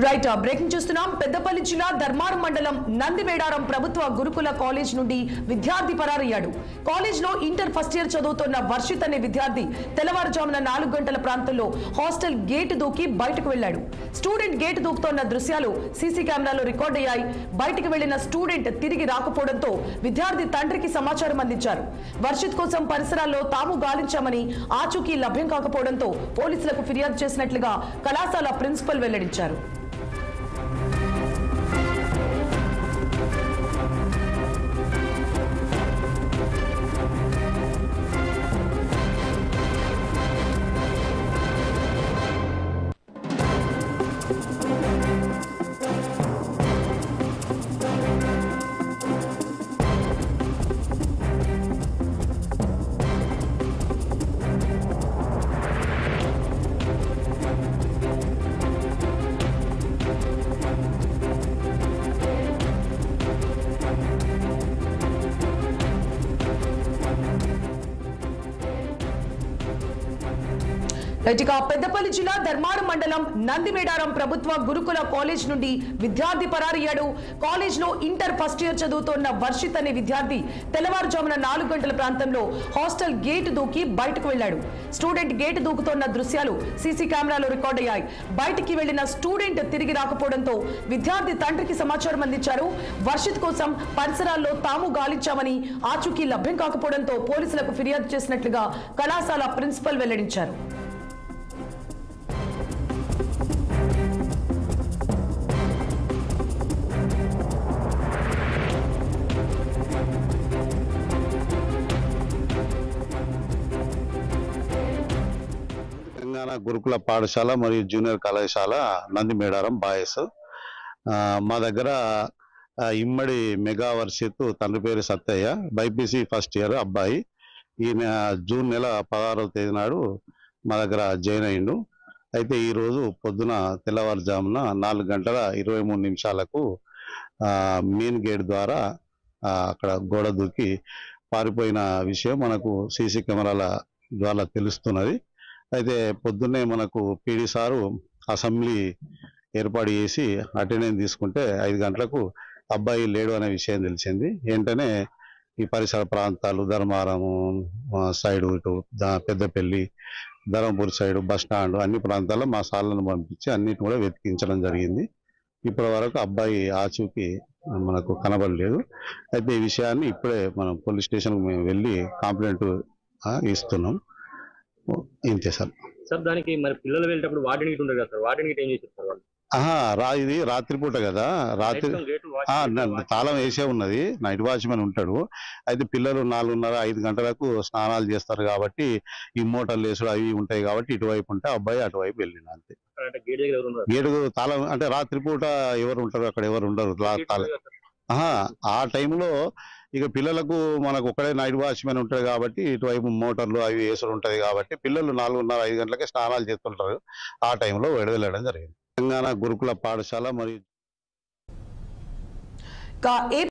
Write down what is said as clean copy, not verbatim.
Right breaking చూస్తున్నాం. పెద్దపల్లి జిల్లా ధర్మారం మండలం నందివేడారం ప్రభుత్వ గురుకుల కాలేజ్ నుండి విద్యార్థి పరారయ్యాడు. కాలేజ్ లో ఇంటర్ ఫస్ట్ ఇయర్ చదువుతున్న వర్షిత్ అనే విద్యార్థి తెల్లవారుజామున 4 గంటల ప్రాంతంలో హాస్టల్ గేట్ దూకి బయటకు వెళ్లాడు. స్టూడెంట్ గేట్ దూకుతోన్న దృశ్యాలు సీసీ కెమెరాలో రికార్డ్ అయ్యాయి. బయటకు వెళ్లిన స్టూడెంట్ తిరిగి రాకపోవడంతో విద్యార్థి తండ్రికి సమాచారం అందించారు. వర్షిత్ కోసం పరిసరాల్లో తాము గాలించామని ఆచూకీ లభ్యం కాకపోవడంతో పోలీసులకు ఫిర్యాదు చేసినట్లుగా కళాశాల ప్రిన్సిపల్ వెల్లడించారు. పెద్దపల్లి జిల్లా ధర్మారం మండలం నందివేడారం ప్రభుత్వ గురుకుల కాలేజ్ నుండి విద్యార్థి పరారయ్యాడు. కాలేజ్ లో ఇంటర్ ఫస్ట్ ఇయర్ చదువుతున్న వర్షిత్ అనే విద్యార్థి తెల్లవారుజామున 4 గంటల ప్రాంతంలో హాస్టల్ గేట్ దూకి బయటకు వెళ్లాడు. స్టూడెంట్ గేట్ దూకుతోన్న దృశ్యాలు సీసీ కెమెరాలో రికార్డ్ అయ్యాయి. బయటికి వెళ్లిన స్టూడెంట్ తిరిగి రాకపోవడంతో విద్యార్థి తండ్రికి సమాచారం అందించారు. వర్షిత్ కోసం పరిసరాల్లో తాము గాలించామని ఆచూకీ లభ్యం కాకపోవడంతో పోలీసులకు ఫిర్యాదు చేసినట్లుగా కళాశాల ప్రిన్సిపల్ వెల్లడించారు. తెలంగాణ గురుకుల పాఠశాల మరియు జూనియర్ కళాశాల నందివేడారం బాయ్స్. మా దగ్గర ఇమ్మడి మెగా వర్షిత్, తండ్రి పేరు సత్తయ్య, బైపీసీ ఫస్ట్ ఇయర్ అబ్బాయి. ఈయన జూన్ నెల 16వ తేదీ నాడు మా దగ్గర జాయిన్ అయ్యిండు. అయితే ఈరోజు పొద్దున తెల్లవారుజామున 4 గంటల 23 నిమిషాలకు మెయిన్ గేట్ ద్వారా అక్కడ గోడ దూకి పారిపోయిన విషయం మనకు సీసీ కెమెరాల ద్వారా తెలుస్తున్నది. అయితే పొద్దున్నే మనకు పీడీ సారు అసెంబ్లీ ఏర్పాటు చేసి అటెండెన్స్ తీసుకుంటే 5 గంటలకు అబ్బాయి లేడు అనే విషయం తెలిసింది. ఏంటనే ఈ పరిసర ప్రాంతాలు ధర్మారము సైడు, ఇటు Peddapalli, Dharmapur side, bus stand అన్ని ప్రాంతాల్లో మా సార్లను పంపించి అన్నిటిని కూడా వెతికించడం జరిగింది. ఇప్పటి వరకు అబ్బాయి ఆచూకీ మనకు కనబడలేదు. అయితే ఈ విషయాన్ని ఇప్పుడే మనం పోలీస్ స్టేషన్కి మేము వెళ్ళి కంప్లైంట్ ఇస్తున్నాం. ఇంతే సార్. సార్ దానికి మరి పిల్లలు వెళ్ళేటప్పుడు వార్డెన్ గిట్ ఉండదు కదా సార్, వార్డెన్ గిట్ ఏం చేశారు సార్ వాళ్ళు? ఇది రాత్రిపూట కదా, రాత్రి తాళం వేసే ఉన్నది, నైట్ వాచ్మెన్ ఉంటాడు. అయితే పిల్లలు 4:30-5 గంటలకు స్నానాలు చేస్తారు కాబట్టి ఈ మోటార్లు వేసుడు అవి ఉంటాయి కాబట్టి ఇటువైపు ఉంటే అబ్బాయి అటువైపు వెళ్ళిన అంతే. గేటు తాళం అంటే రాత్రిపూట ఎవరు ఉంటారు, అక్కడ ఎవరు ఉండరు. ఆ టైంలో ఇక పిల్లలకు మనకు ఒకడే నైట్ వాచ్మెన్ ఉంటాడు కాబట్టి ఇటువైపు మోటార్లు అవి వేసుడు ఉంటది కాబట్టి పిల్లలు 4:30-5 గంటలకే స్నానాలు చేస్తుంటారు. ఆ టైంలో వెళ్ళడం జరిగింది. తెలంగాణ గురుకుల పాఠశాల మరియు